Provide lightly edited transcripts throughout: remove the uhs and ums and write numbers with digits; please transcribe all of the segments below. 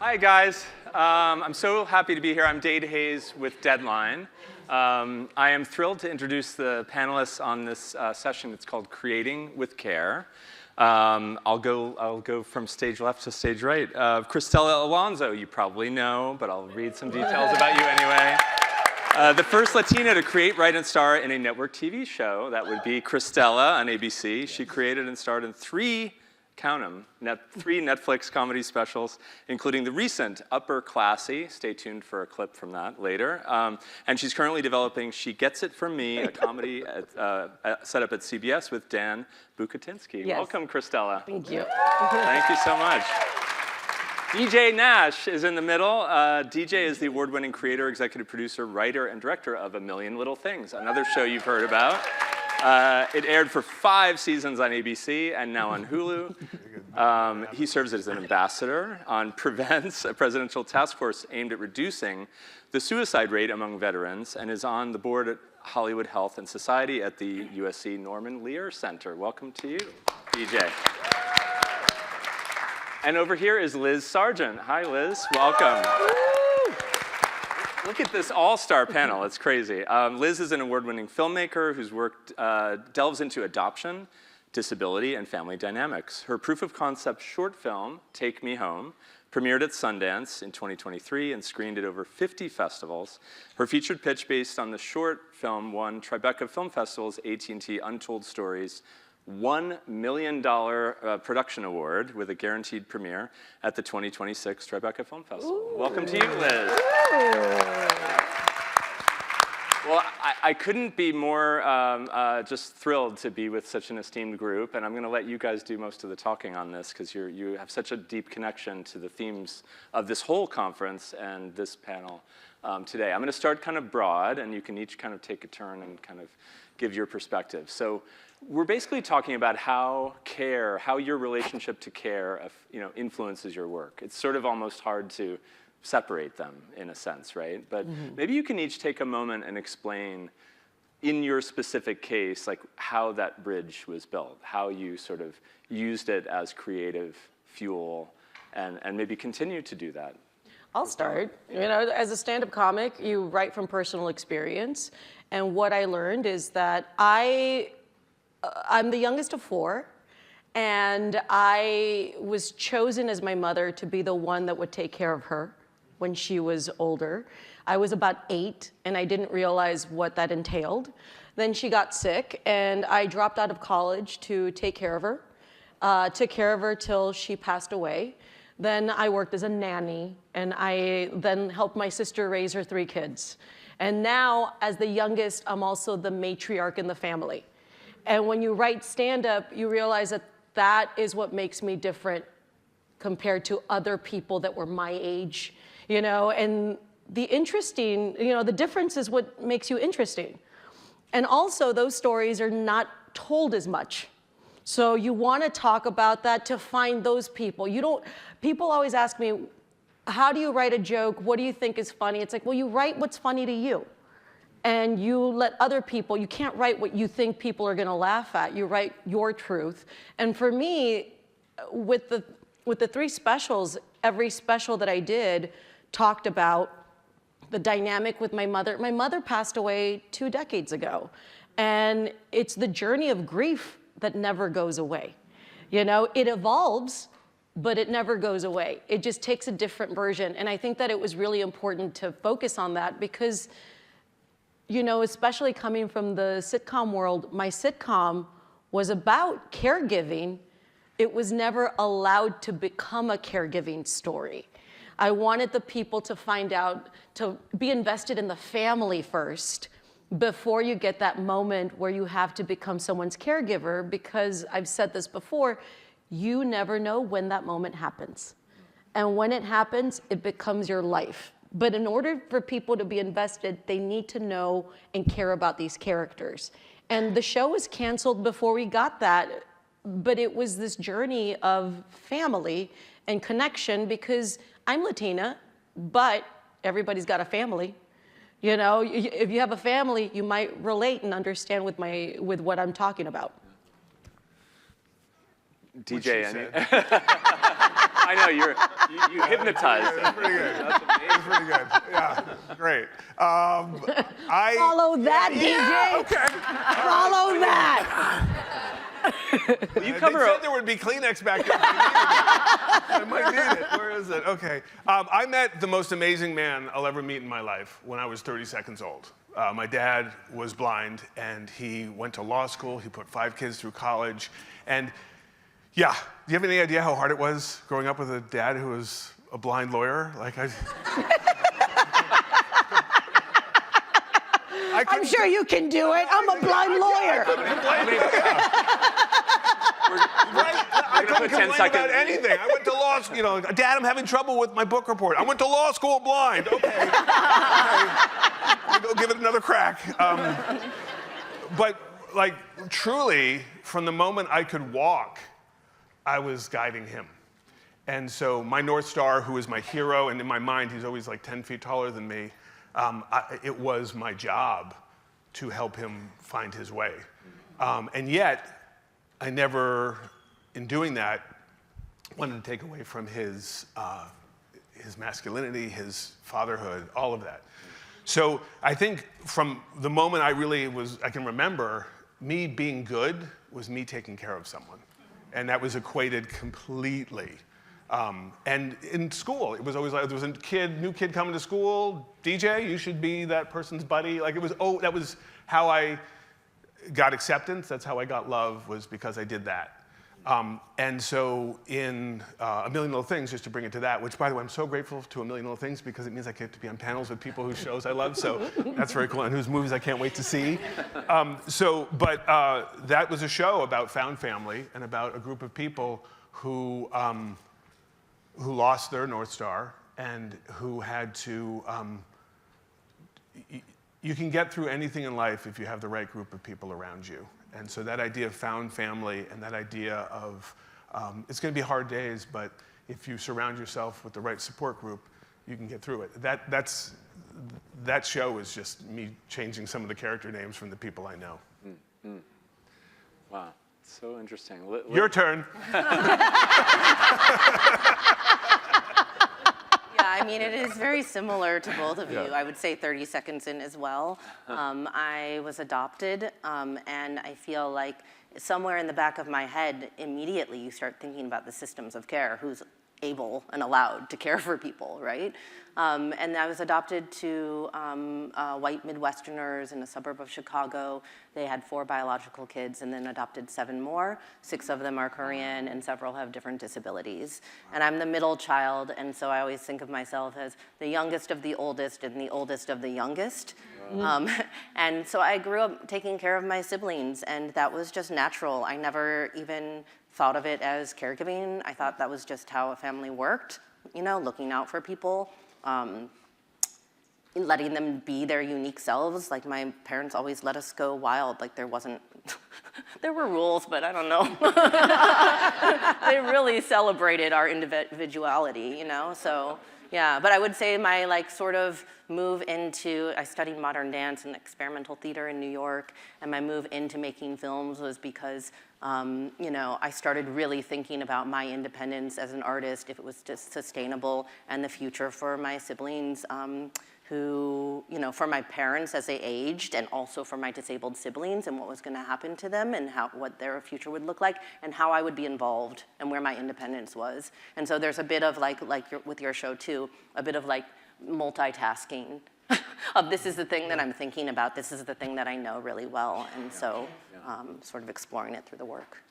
Hi, guys. I'm so happy to be here. I'm Dade Hayes with Deadline. I am thrilled to introduce the panelists on this session. It's called Creating with Care. I'll go from stage left to stage right. Cristela Alonzo, you probably know, but I'll read some details about you anyway. The first Latina to create, write, and star in a network TV show. That would be Cristela on ABC. She created and starred in three Netflix comedy specials, including the recent Upper Classy. Stay tuned for a clip from that later. And she's currently developing She Gets It From Me, a comedy set up at CBS with Dan Bukatinsky. Yes. Welcome, Cristela. Thank you. Thank you so much. DJ Nash is in the middle. DJ is the award-winning creator, executive producer, writer, and director of A Million Little Things, another show you've heard about. It aired for 5 seasons on ABC and now on Hulu. He serves as an ambassador on Prevent's, a presidential task force aimed at reducing the suicide rate among veterans, and is on the board at Hollywood Health and Society at the USC Norman Lear Center. Welcome to you, DJ. And over here is Liz Sargent. Hi, Liz. Welcome. Look at this all-star panel. It's crazy. Liz is an award-winning filmmaker whose work delves into adoption, disability, and family dynamics. Her proof-of-concept short film, Take Me Home, premiered at Sundance in 2023 and screened at over 50 festivals. Her featured pitch based on the short film won Tribeca Film Festival's AT&T Untold Stories $1 million production award with a guaranteed premiere at the 2026 Tribeca Film Festival. Ooh. Welcome to you, Liz. Well, I couldn't be more just thrilled to be with such an esteemed group, and I'm going to let you guys do most of the talking on this because you have such a deep connection to the themes of this whole conference and this panel today. I'm going to start kind of broad, and you can each kind of take a turn and kind of give your perspective. So we're basically talking about how your relationship to care, influences your work. It's sort of almost hard to separate them in a sense, right? But maybe you can each take a moment and explain in your specific case, like how that bridge was built, how you sort of used it as creative fuel and maybe continue to do that. I'll start. As a stand-up comic, you write from personal experience. And what I learned is that I'm the youngest of 4, and I was chosen as my mother to be the one that would take care of her when she was older. I was about 8, and I didn't realize what that entailed. Then she got sick, and I dropped out of college to take care of her. Took care of her till she passed away. Then I worked as a nanny, and I then helped my sister raise her 3 kids. And now, as the youngest, I'm also the matriarch in the family. And when you write stand-up, you realize that that is what makes me different compared to other people that were my age, and the difference is what makes you interesting. And also, those stories are not told as much. So you want to talk about that to find those people. People always ask me, how do you write a joke? What do you think is funny? It's like, well, you write what's funny to you. And you let other people, you can't write what you think people are going to laugh at. You write your truth. And for me, with the 3 specials, every special that I did talked about the dynamic with my mother. My mother passed away 2 decades ago. And it's the journey of grief that never goes away. It evolves, but it never goes away. It just takes a different version. And I think that it was really important to focus on that because, especially coming from the sitcom world, my sitcom was about caregiving. It was never allowed to become a caregiving story. I wanted the people to find out, to be invested in the family first before you get that moment where you have to become someone's caregiver, because I've said this before, you never know when that moment happens. And when it happens, it becomes your life. But in order for people to be invested, they need to know and care about these characters. And the show was canceled before we got that, but it was this journey of family and connection because I'm Latina, but everybody's got a family. If you have a family, you might relate and understand with what I'm talking about. DJ, I know, you hypnotized. That's pretty good. That's amazing. That's pretty good. Yeah, great. Follow that, DJ. Okay. Follow that. Well, you cover They said there would be Kleenex back there. I might need it. Where is it? Okay. I met the most amazing man I'll ever meet in my life when I was 30 seconds old. My dad was blind, and he went to law school. He put 5 kids through college. And yeah, do you have any idea how hard it was growing up with a dad who was a blind lawyer? I'm sure you can do it. I'm a blind lawyer. I couldn't complain about anything. I went to law school. Dad, I'm having trouble with my book report. I went to law school blind. Okay. I'll go give it another crack. But truly, from the moment I could walk, I was guiding him. And so my North Star, who is my hero, and in my mind, he's always 10 feet taller than me, it was my job to help him find his way. And yet, I never, in doing that, wanted to take away from his masculinity, his fatherhood, all of that. So I think from the moment I can remember, me being good was me taking care of someone. And that was equated completely. And in school, it was always there was a new kid coming to school, DJ, you should be that person's buddy. That was how I got acceptance, that's how I got love, was because I did that. And so in A Million Little Things, just to bring it to that, which by the way, I'm so grateful to A Million Little Things because it means I get to be on panels with people whose shows I love, so that's very cool, and whose movies I can't wait to see. That was a show about found family and about a group of people who lost their North Star and who had to, you can get through anything in life if you have the right group of people around you. And so that idea of found family and that idea of, it's gonna be hard days, but if you surround yourself with the right support group, you can get through it. That show is just me changing some of the character names from the people I know. Mm-hmm. Wow, so interesting. Your turn. I mean, it is very similar to both of you. I would say 30 seconds in as well. I was adopted, and I feel like somewhere in the back of my head, immediately you start thinking about the systems of care, who's able and allowed to care for people, right? And I was adopted to white Midwesterners in a suburb of Chicago. They had 4 biological kids and then adopted 7 more. 6 of them are Korean and several have different disabilities. And I'm the middle child, and so I always think of myself as the youngest of the oldest and the oldest of the youngest. And so I grew up taking care of my siblings, and that was just natural. I never even thought of it as caregiving. I thought that was just how a family worked, looking out for people. Letting them be their unique selves. Like my parents always let us go wild. Like there wasn't, there were rules, but I don't know. They really celebrated our individuality, So yeah, but I would say my sort of move into, I studied modern dance and experimental theater in New York, and my move into making films was because I started really thinking about my independence as an artist, if it was just sustainable, and the future for my siblings, who, for my parents as they aged, and also for my disabled siblings and what was gonna happen to them and what their future would look like, and how I would be involved and where my independence was. And so there's a bit of with your show too, a bit of multitasking of this is the thing that I'm thinking about, this is the thing that I know really well, and so sort of exploring it through the work.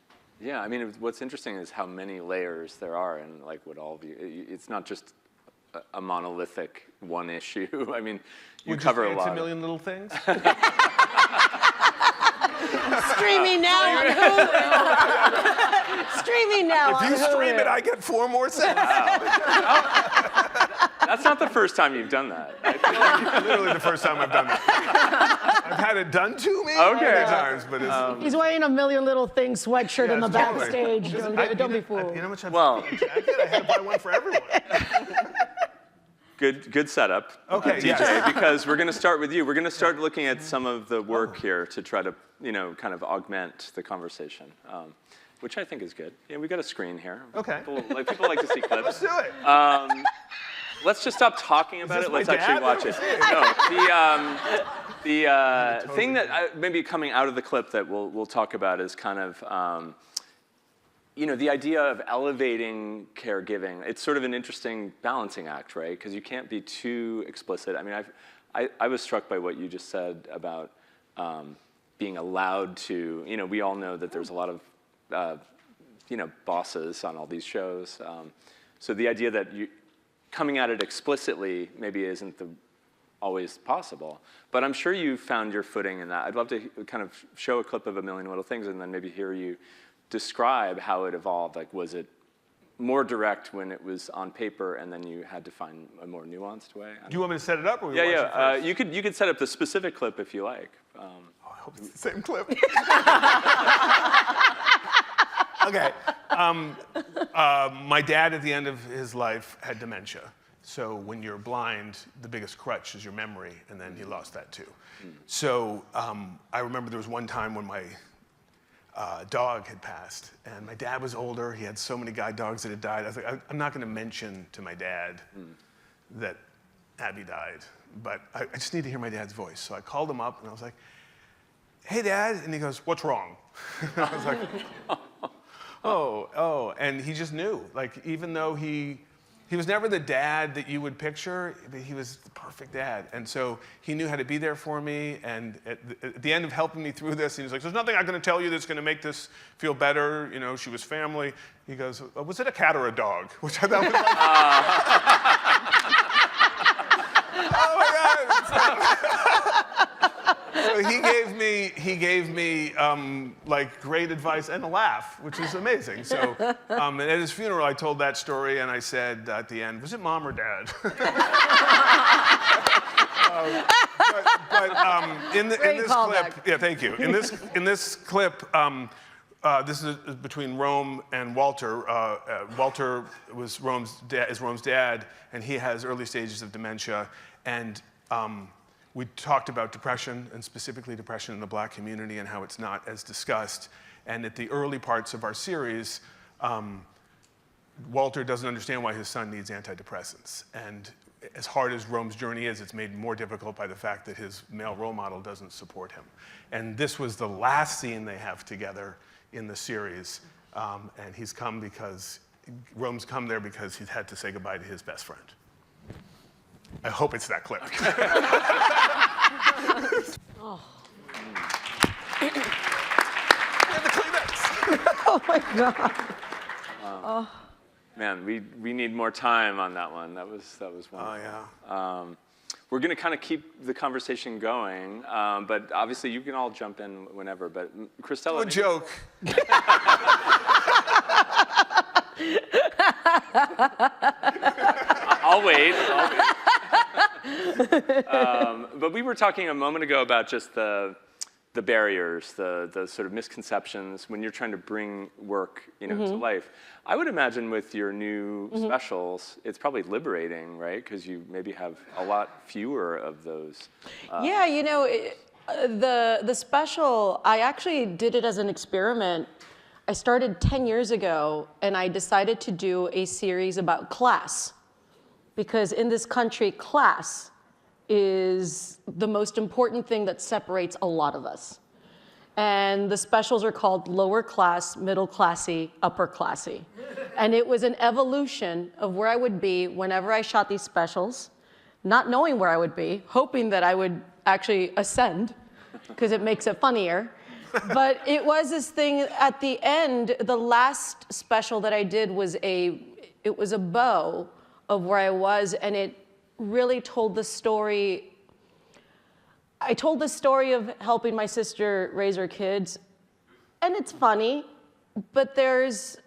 Yeah, I mean, what's interesting is how many layers there are, and what all of you, it's not just a monolithic one issue. I mean, you cover a lot. A Million Little Things? Streaming now on Hulu. Streaming now on Hulu. If you stream it, I get 4 more cents. Wow. That's not the first time you've done that. Literally the first time I've done that. I've had it done to me many times, but it's... He's wearing a Million Little Things sweatshirt in the totally. backstage. Don't be fooled. You know how much I Well, I had to buy one for everyone. Good setup, okay, DJ, because we're going to start with you. We're going to start looking at some of the work here to try to, kind of augment the conversation. which I think is good. Yeah, we got a screen here. Okay. People like to see clips. Let's do it. Let's just stop talking about it. Let's actually watch it. No, the thing that maybe coming out of the clip that we'll talk about is kind of, the idea of elevating caregiving. It's sort of an interesting balancing act, right? Because you can't be too explicit. I mean, I was struck by what you just said about being allowed to, we all know that there's a lot of, bosses on all these shows. So the idea that coming at it explicitly maybe isn't always possible. But I'm sure you found your footing in that. I'd love to kind of show a clip of A Million Little Things and then maybe hear you describe how it evolved. Like, was it more direct when it was on paper and then you had to find a more nuanced way? Do you want me to set it up or yeah, yeah. You could set up the specific clip if you like. I hope it's the same clip. Okay. My dad, at the end of his life, had dementia. So when you're blind, the biggest crutch is your memory, and then he lost that too. So I remember there was one time when my dog had passed, and my dad was older. He had so many guide dogs that had died. I was like, I'm not going to mention to my dad that Abby died, but I just need to hear my dad's voice. So I called him up, and I was like, "Hey, Dad," and he goes, "What's wrong?" I was like, oh, and he just knew. Like, even though he was never the dad that you would picture, but he was the perfect dad. And so he knew how to be there for me. And at the end of helping me through this, he was like, "There's nothing I'm going to tell you that's going to make this feel better. She was family." He goes, "Was it a cat or a dog?" Which I thought was like, oh my God. So he gave me like great advice and a laugh, which was amazing. So and at his funeral, I told that story, and I said at the end, "Was it Mom or Dad?" In this clip, yeah, thank you. In this clip, this is between Rome and Walter. Walter is Rome's dad, and he has early stages of dementia, and we talked about depression, and specifically depression in the Black community and how it's not as discussed. And at the early parts of our series, Walter doesn't understand why his son needs antidepressants. And as hard as Rome's journey is, it's made more difficult by the fact that his male role model doesn't support him. And this was the last scene they have together in the series. And Rome's come there because he's had to say goodbye to his best friend. I hope it's that clip. Oh. And the Kleenex. Oh my God. Oh. Man, we need more time on that one. That was wonderful. Oh yeah. We're going to kind of keep the conversation going, but obviously you can all jump in whenever. But Cristela, a joke. I'll wait. But we were talking a moment ago about just the barriers, the sort of misconceptions when you're trying to bring work, to life. I would imagine with your new specials, it's probably liberating, right? Because you maybe have a lot fewer of those. Yeah, the special, I actually did it as an experiment. I started 10 years ago, and I decided to do a series about class. Because in this country, class is the most important thing that separates a lot of us. And the specials are called lower class, middle classy, upper classy. And it was an evolution of where I would be whenever I shot these specials, not knowing where I would be, hoping that I would actually ascend, because it makes it funnier. But it was this thing at the end, the last special that I did was it was a bow of where I was, and it really told the story. I told the story of helping my sister raise her kids, and it's funny, but there's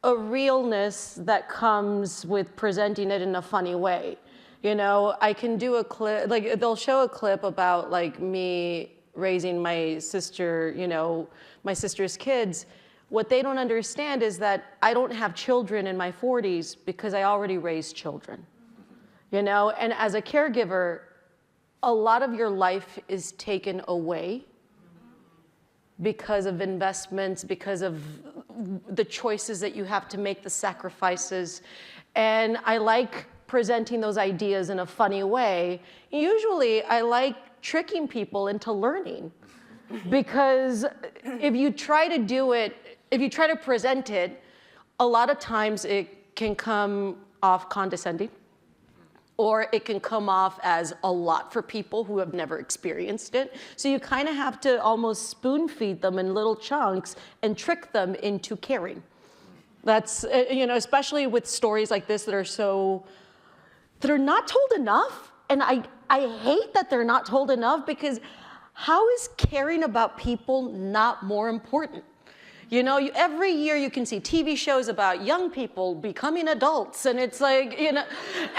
a realness that comes with presenting it in a funny way. I can do a clip, like they'll show a clip about like me raising my sister, my sister's kids. What they don't understand is that I don't have children in my 40s because I already raised children, And as a caregiver, a lot of your life is taken away because of investments, because of the choices that you have to make, the sacrifices. And I like presenting those ideas in a funny way. Usually I like tricking people into learning, because if you try to do it, if you try to present it, a lot of times it can come off condescending, or it can come off as a lot for people who have never experienced it. So you kind of have to almost spoon feed them in little chunks and trick them into caring. That's, especially with stories like this that are not told enough. And I hate that they're not told enough, because how is caring about people not more important? Every year you can see TV shows about young people becoming adults, and it's like, and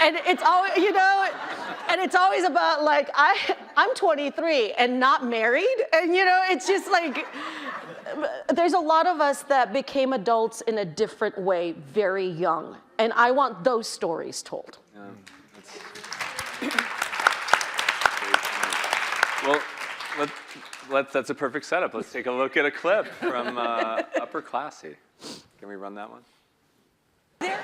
it's always, and it's always about like, I'm 23 and not married, and it's just like, there's a lot of us that became adults in a different way very young, and I want those stories told. Well, that's a perfect setup. Let's take a look at a clip from Upper Classy. Can we run that one? There.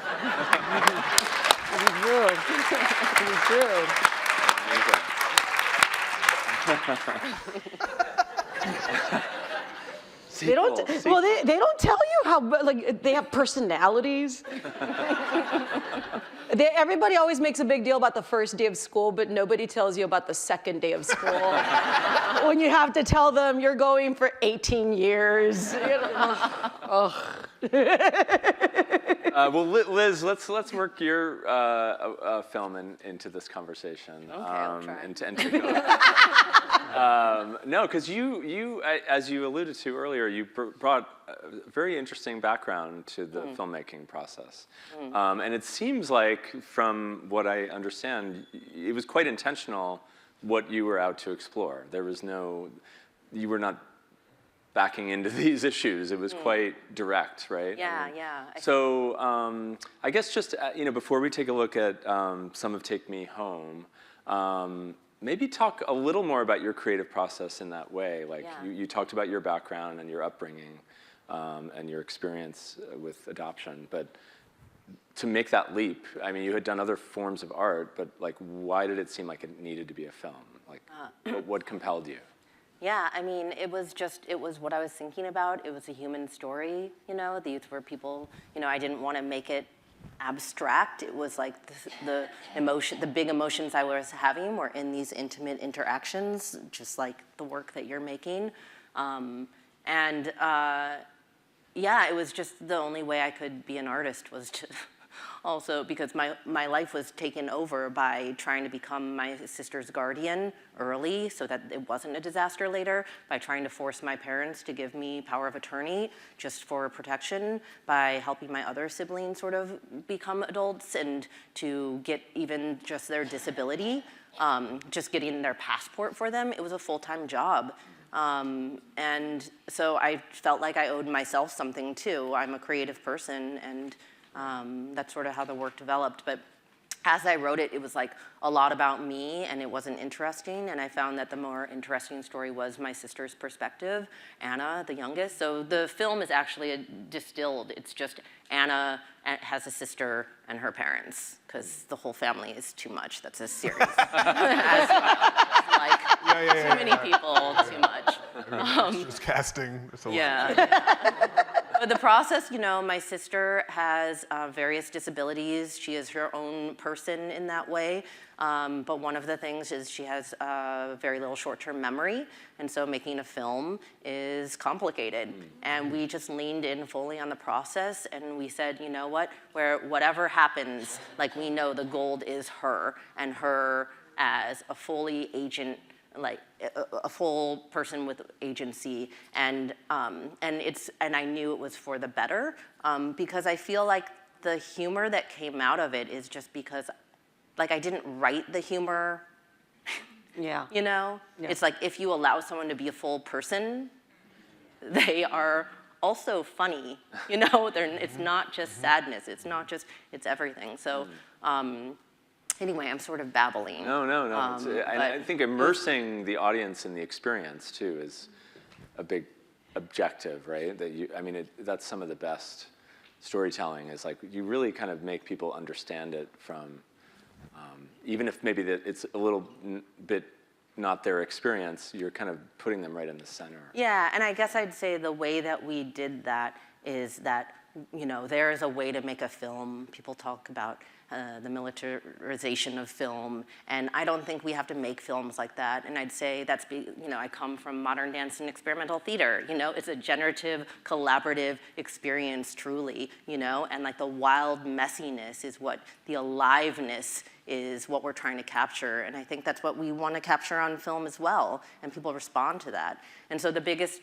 They don't tell you how, like, they have personalities. Everybody always makes a big deal about the first day of school, but nobody tells you about the second day of school. When you have to tell them you're going for 18 years. Well, Liz, let's work your film into this conversation. Okay, I'll try. And take no, because you, as you alluded to earlier, you brought a very interesting background to the filmmaking process. And it seems like, from what I understand, it was quite intentional what you were out to explore. There was you were not backing into these issues. It was quite direct, right? Yeah, yeah. So I guess just, before we take a look at some of Take Me Home, maybe talk a little more about your creative process in that way. Like, you talked about your background and your upbringing and your experience with adoption, but to make that leap, I mean, you had done other forms of art, but like, why did it seem like it needed to be a film? Like, what compelled you? Yeah, I mean, it was what I was thinking about. It was a human story, These were people, I didn't want to make it abstract. It was like the big emotions I was having were in these intimate interactions, just like the work that you're making. It was just the only way I could be an artist was to also, because my life was taken over by trying to become my sister's guardian early so that it wasn't a disaster later, by trying to force my parents to give me power of attorney just for protection, by helping my other siblings sort of become adults and to get even just their disability, just getting their passport for them. It was a full-time job. And so I felt like I owed myself something too. I'm a creative person, and that's sort of how the work developed. But as I wrote it, it was like a lot about me, and it wasn't interesting. And I found that the more interesting story was my sister's perspective, Anna, the youngest. So the film is actually distilled. It's just Anna has a sister and her parents, because the whole family is too much. That's a series. Too many people, too much. It's just casting. It's a lot. But the process, my sister has various disabilities. She is her own person in that way. But one of the things is she has very little short-term memory. And so making a film is complicated. And we just leaned in fully on the process. And we said, you know what, whatever happens, like, we know the gold is her, and her as a fully agent, like a full person with agency, and I knew it was for the better, because I feel like the humor that came out of it is just because, like, I didn't write the humor. Yeah. It's like, if you allow someone to be a full person, they are also funny. It's not just sadness. It's everything. So. Anyway, I'm sort of babbling. No. I think immersing the audience in the experience, too, is a big objective, right? That I mean, that's some of the best storytelling is like you really kind of make people understand it from, even if maybe it's a little bit not their experience, you're kind of putting them right in the center. Yeah, and I guess I'd say the way that we did that is that, you know, there is a way to make a film. People talk about the militarization of film, and I don't think we have to make films like that. And I'd say that's, you know, I come from modern dance and experimental theater. You know, it's a generative, collaborative experience, truly. You know, and like the wild messiness is what the aliveness is what we're trying to capture. And I think that's what we want to capture on film as well, and people respond to that. And so the biggest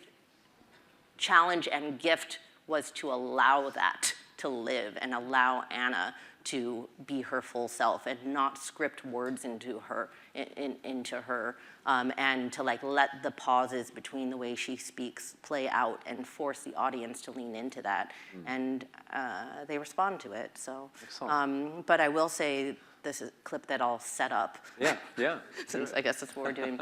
challenge and gift was to allow that to live and allow Anna to be her full self and not script words into her, and to like let the pauses between the way she speaks play out and force the audience to lean into that. And they respond to it. So, but I will say this is a clip that I'll set up. Yeah, yeah. Since I guess that's what we're doing.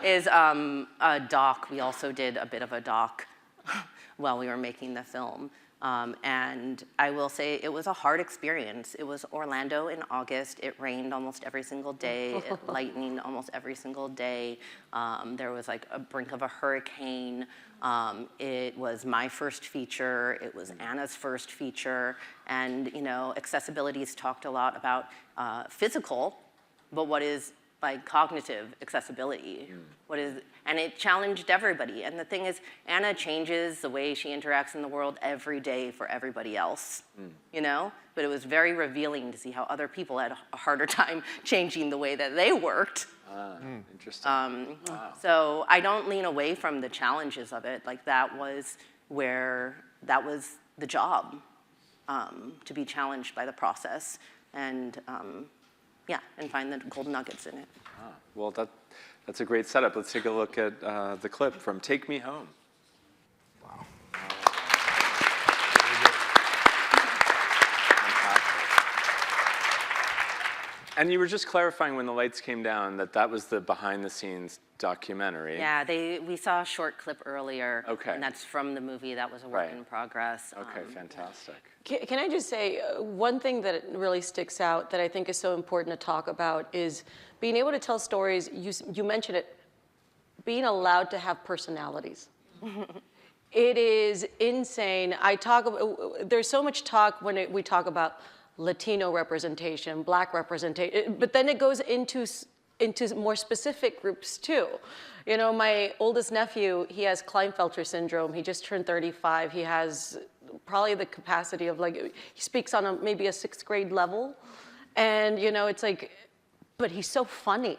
Is a doc. We also did a bit of a doc while we were making the film. And I will say it was a hard experience. It was Orlando in August. It rained almost every single day. It lightning almost every single day. There was like a brink of a hurricane. It was my first feature. It was Anna's first feature. And, you know, accessibility's talked a lot about physical, but what is like cognitive accessibility? And it challenged everybody. And the thing is, Anna changes the way she interacts in the world every day for everybody else, you know? But it was very revealing to see how other people had a harder time changing the way that they worked. Interesting. Wow. So I don't lean away from the challenges of it. Like that was the job, to be challenged by the process. And yeah, and find the gold nuggets in it. Well, that's a great setup. Let's take a look at the clip from Take Me Home. Wow. And you were just clarifying when the lights came down that was the behind-the-scenes documentary. Yeah, we saw a short clip earlier. Okay. And that's from the movie. That was a work in progress. Okay, fantastic. Can I just say, one thing that really sticks out that I think is so important to talk about is being able to tell stories, you mentioned it, being allowed to have personalities. It is insane. There's so much talk when we talk about Latino representation, Black representation, but then it goes into more specific groups too. You know, my oldest nephew, he has Klinefelter syndrome. He just turned 35. He has probably the capacity of like, he speaks on maybe a 6th grade level. And you know, it's like, but he's so funny,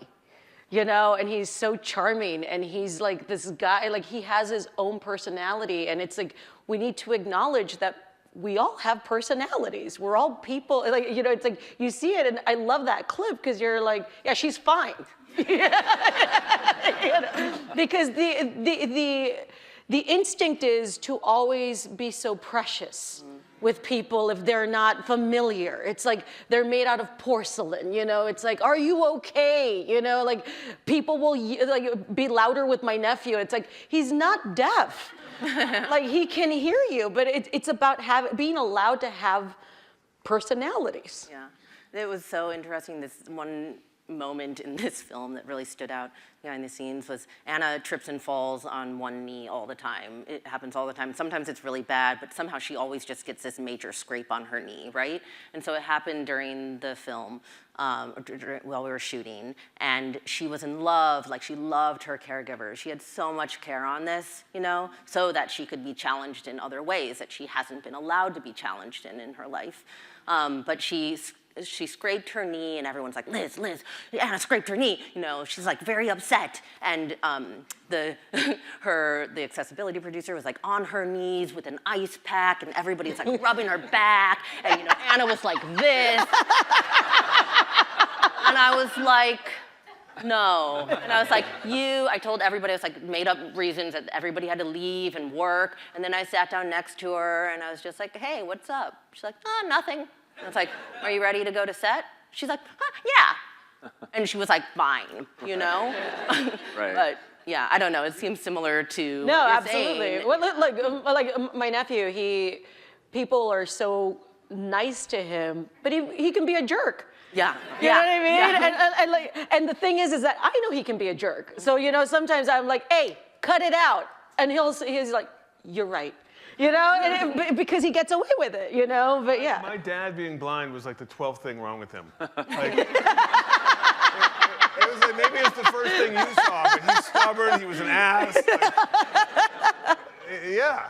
you know, and he's so charming, and he's like this guy, like he has his own personality, and it's like, we need to acknowledge that we all have personalities. We're all people, like, you know, it's like, you see it, and I love that clip, because you're like, yeah, she's fine. You know? Because the instinct is to always be so precious with people if they're not familiar. It's like they're made out of porcelain, you know? It's like, are you okay? You know, like people will like be louder with my nephew. It's like, he's not deaf. Like he can hear you, but it's about being allowed to have personalities. Yeah, it was so interesting. This one moment in this film that really stood out behind the scenes was Anna trips and falls on one knee all the time. It happens all the time. Sometimes it's really bad, but somehow she always just gets this major scrape on her knee, right? And so it happened during the film while we were shooting, and she was in love, like she loved her caregivers. She had so much care on this, you know, so that she could be challenged in other ways that she hasn't been allowed to be challenged in her life. But she scraped her knee, and everyone's like, Liz, Anna scraped her knee. You know, she's like very upset. And the accessibility producer was like on her knees with an ice pack, and everybody's like rubbing her back. And you know, Anna was like this. And I was like, no. And I was like, I told everybody, I was like, made up reasons that everybody had to leave and work. And then I sat down next to her, and I was just like, hey, what's up? She's like, oh, nothing. And I was like, are you ready to go to set? She's like, yeah. And she was like, fine, you know? Right. But yeah, I don't know. It seems similar to No, what you're absolutely. saying. Well, like my nephew, people are so nice to him, but he can be a jerk. Yeah. You know what I mean? Yeah. And the thing is that I know he can be a jerk. So, sometimes I'm like, hey, cut it out. And he's like, you're right. Because he gets away with it, but yeah. My dad being blind was like the 12th thing wrong with him. Like, it was like, maybe it's the first thing you saw, but he's stubborn, he was an ass. Yeah.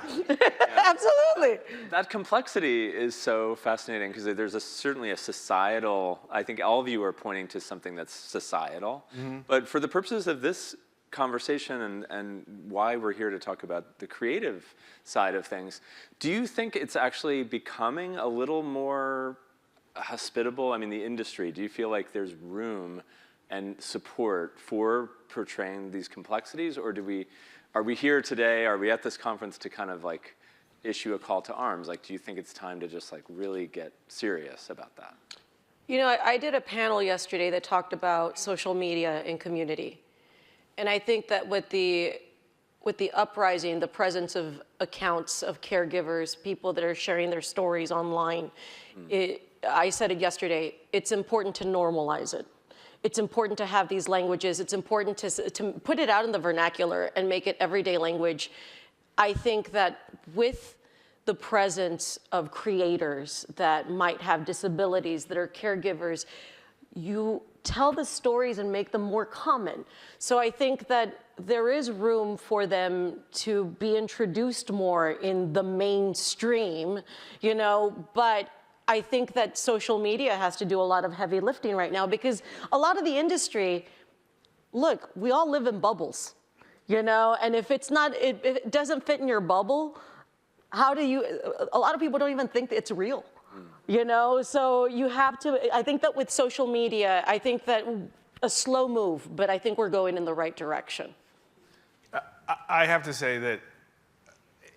Absolutely. That complexity is so fascinating because there's certainly a societal, I think all of you are pointing to something that's societal. But for the purposes of this conversation and why we're here to talk about the creative side of things, do you think it's actually becoming a little more hospitable? I mean, the industry, do you feel like there's room and support for portraying these complexities, or are we here today, are we at this conference to kind of like issue a call to arms? Like, do you think it's time to just like really get serious about that? I did a panel yesterday that talked about social media and community. And I think that with the uprising, the presence of accounts of caregivers, people that are sharing their stories online, I said it yesterday, it's important to normalize it. It's important to have these languages. It's important to put it out in the vernacular and make it everyday language. I think that with the presence of creators that might have disabilities, that are caregivers, you tell the stories and make them more common. So I think that there is room for them to be introduced more in the mainstream, but I think that social media has to do a lot of heavy lifting right now because a lot of the industry, look, we all live in bubbles, and if if it doesn't fit in your bubble, a lot of people don't even think that it's real. So you have to, I think that with social media, I think that a slow move, but I think we're going in the right direction. I have to say that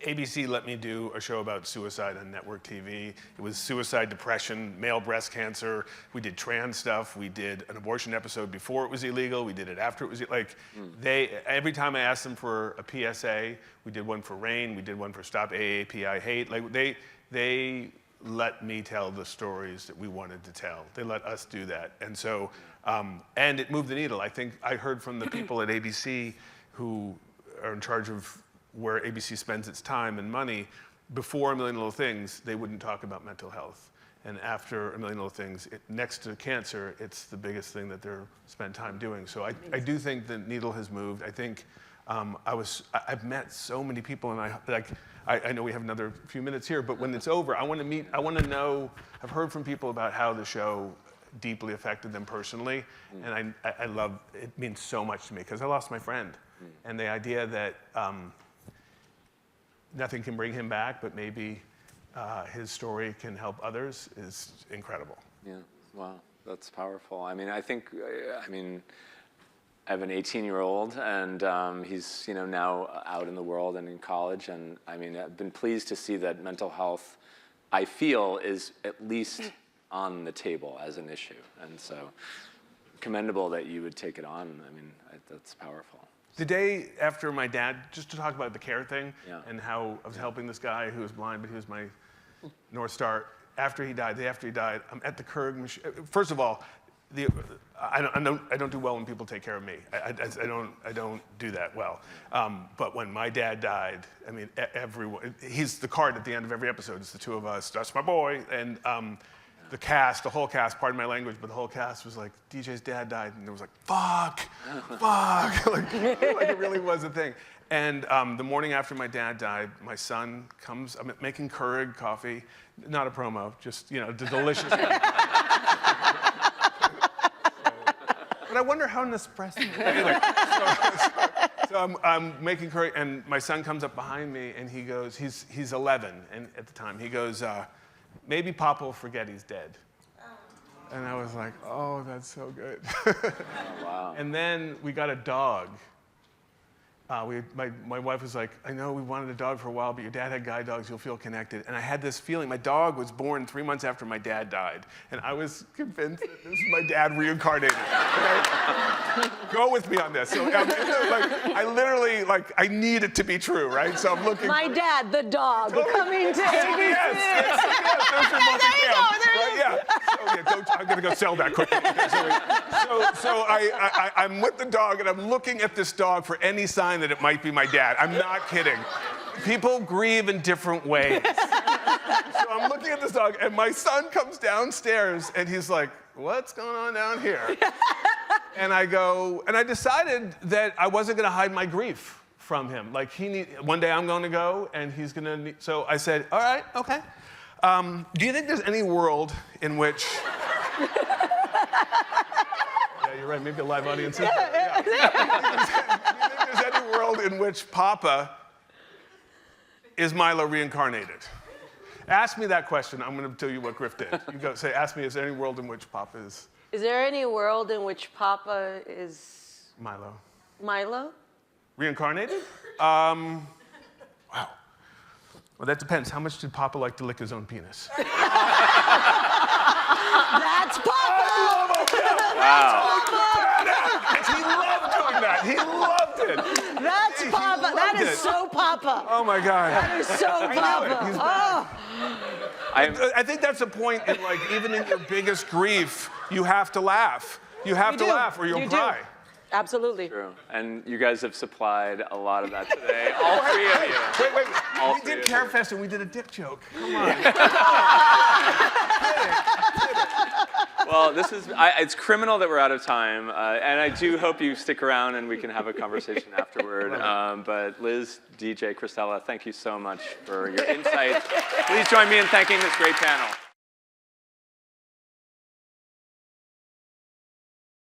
ABC let me do a show about suicide on network TV. It was suicide, depression, male breast cancer. We did trans stuff. We did an abortion episode before it was illegal. We did it after it was every time I asked them for a PSA, we did one for RAIN, we did one for Stop AAPI Hate. Like they let me tell the stories that we wanted to tell. They let us do that. And so, and it moved the needle. I think I heard from the people at ABC who are in charge of where ABC spends its time and money. Before A Million Little Things, they wouldn't talk about mental health. And after A Million Little Things, next to cancer, it's the biggest thing that they're spend time doing. So I do think the needle has moved. I think I've met so many people, and I know we have another few minutes here, but when it's over, I want to know, I've heard from people about how the show deeply affected them personally, and I love, it means so much to me, because I lost my friend. And the idea that nothing can bring him back, but maybe his story can help others is incredible. Yeah, wow, that's powerful. I mean, I have an 18-year-old, and he's now out in the world and in college, and I mean, I've been pleased to see that mental health, I feel, is at least on the table as an issue, and so commendable that you would take it on. I mean, that's powerful. The day after my dad, just to talk about the care thing, and how I was helping this guy who was blind, but he was my North Star. The day after he died, I'm at the Keurig machine. First of all, I don't do well when people take care of me. I don't do that well. But when my dad died, I mean, everyone, he's the card at the end of every episode. It's the two of us. That's my boy. And the whole cast, pardon my language, but the whole cast was like, DJ's dad died. And it was like, fuck. like it really was a thing. And the morning after my dad died, my son comes, I'm making Keurig coffee, not a promo, just, the delicious. But I wonder how Nespresso. So I'm making Keurig, and my son comes up behind me, and he goes, he's 11, and at the time, he goes, maybe Papa will forget he's dead. And I was like, oh, that's so good. Oh, wow. And then we got a dog, my wife was like, I know we wanted a dog for a while, but your dad had guide dogs, you'll feel connected. And I had this feeling. My dog was born 3 months after my dad died. And I was convinced that this was my dad reincarnated. Okay? Go with me on this. So I literally, I need it to be true, right? So I'm looking. My dad, the dog, coming to ABC. Yes, there's your multicam. I'm gonna go sell that quickly. So I'm with the dog and I'm looking at this dog for any sign that it might be my dad. I'm not kidding. People grieve in different ways. So I'm looking at this dog and my son comes downstairs and he's like, what's going on down here? And I decided that I wasn't gonna hide my grief from him. One day I'm gonna go and he's gonna need, so I said, all right, okay. Do you think there's any world in which... Yeah, you're right, maybe a live audience. Yeah. Do you think there's any world in which Papa is Milo reincarnated? Ask me that question, I'm gonna tell you what Griff did. You go say, ask me, is there any world in which Papa is... Is there any world in which Papa is... Milo. Milo? Reincarnated? Wow. Well, that depends. How much did Papa like to lick his own penis? That's Papa! Wow. He loved doing that. He loved it. That's Papa. That is so Papa. Oh, my God. That is so Papa. He's Oh. I think that's a point in, even in your biggest grief, you have to laugh. You have to laugh or you'll cry. Absolutely. True. And you guys have supplied a lot of that today. All three of you. Wait. All We three did of you. CareFest and we did a dick joke. Come on. Well, it's criminal that we're out of time. And I do hope you stick around and we can have a conversation afterward. But Liz, DJ, Cristela, thank you so much for your insights. Please join me in thanking this great panel.